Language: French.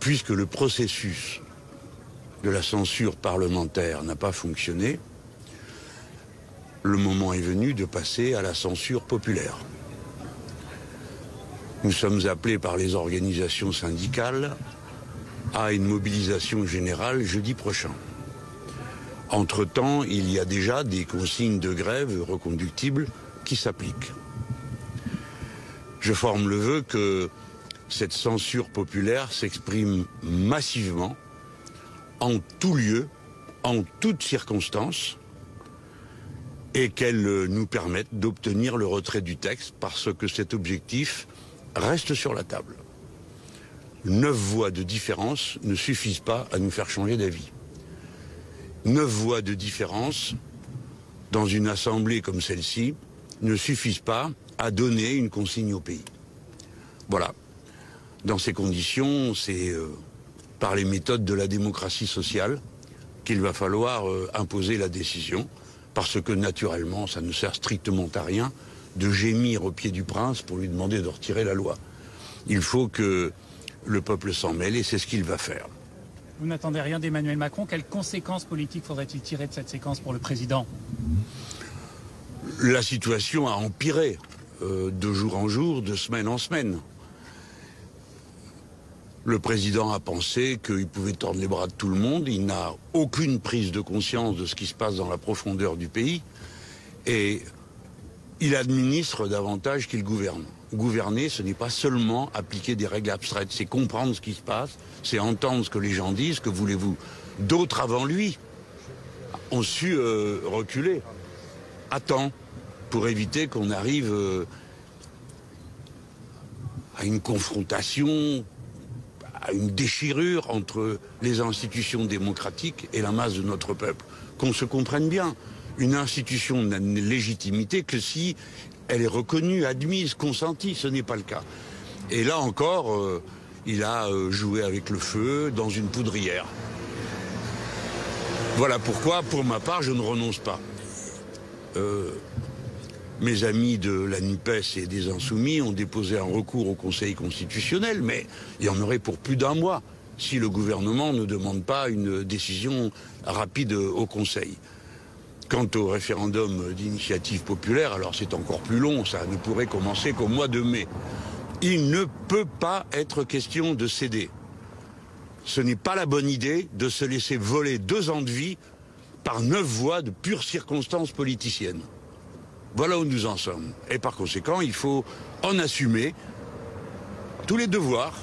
puisque le processus de la censure parlementaire n'a pas fonctionné, le moment est venu de passer à la censure populaire. Nous sommes appelés par les organisations syndicales à une mobilisation générale jeudi prochain. Entre-temps, il y a déjà des consignes de grève reconductibles qui s'appliquent. Je forme le vœu que cette censure populaire s'exprime massivement, en tout lieu, en toutes circonstances, et qu'elle nous permette d'obtenir le retrait du texte, parce que cet objectif reste sur la table. 9 voix de différence ne suffisent pas à nous faire changer d'avis. 9 voix de différence dans une assemblée comme celle-ci ne suffisent pas à donner une consigne au pays. Voilà. Dans ces conditions, c'est par les méthodes de la démocratie sociale qu'il va falloir imposer la décision, parce que naturellement, ça ne sert strictement à rien de gémir au pied du prince pour lui demander de retirer la loi. Il faut que le peuple s'en mêle et c'est ce qu'il va faire. Vous n'attendez rien d'Emmanuel Macron. Quelles conséquences politiques faudrait-il tirer de cette séquence pour le président? La situation a empiré de jour en jour, de semaine en semaine. Le président a pensé qu'il pouvait tordre les bras de tout le monde. Il n'a aucune prise de conscience de ce qui se passe dans la profondeur du pays. Et il administre davantage qu'il gouverne. Gouverner, ce n'est pas seulement appliquer des règles abstraites, c'est comprendre ce qui se passe, c'est entendre ce que les gens disent, que voulez-vous. D'autres avant lui ont su reculer à temps pour éviter qu'on arrive à une confrontation, à une déchirure entre les institutions démocratiques et la masse de notre peuple. Qu'on se comprenne bien, une institution n'a une légitimité que si elle est reconnue, admise, consentie. Ce n'est pas le cas. Et là encore, il a joué avec le feu dans une poudrière. Voilà pourquoi, pour ma part, je ne renonce pas. Mes amis de la NUPES et des Insoumis ont déposé un recours au Conseil constitutionnel, mais il y en aurait pour plus d'un mois si le gouvernement ne demande pas une décision rapide au Conseil. Quant au référendum d'initiative populaire, alors c'est encore plus long, ça ne pourrait commencer qu'au mois de mai. Il ne peut pas être question de céder. Ce n'est pas la bonne idée de se laisser voler 2 ans de vie par 9 voix de pure circonstance politicienne. Voilà où nous en sommes. Et par conséquent, il faut en assumer tous les devoirs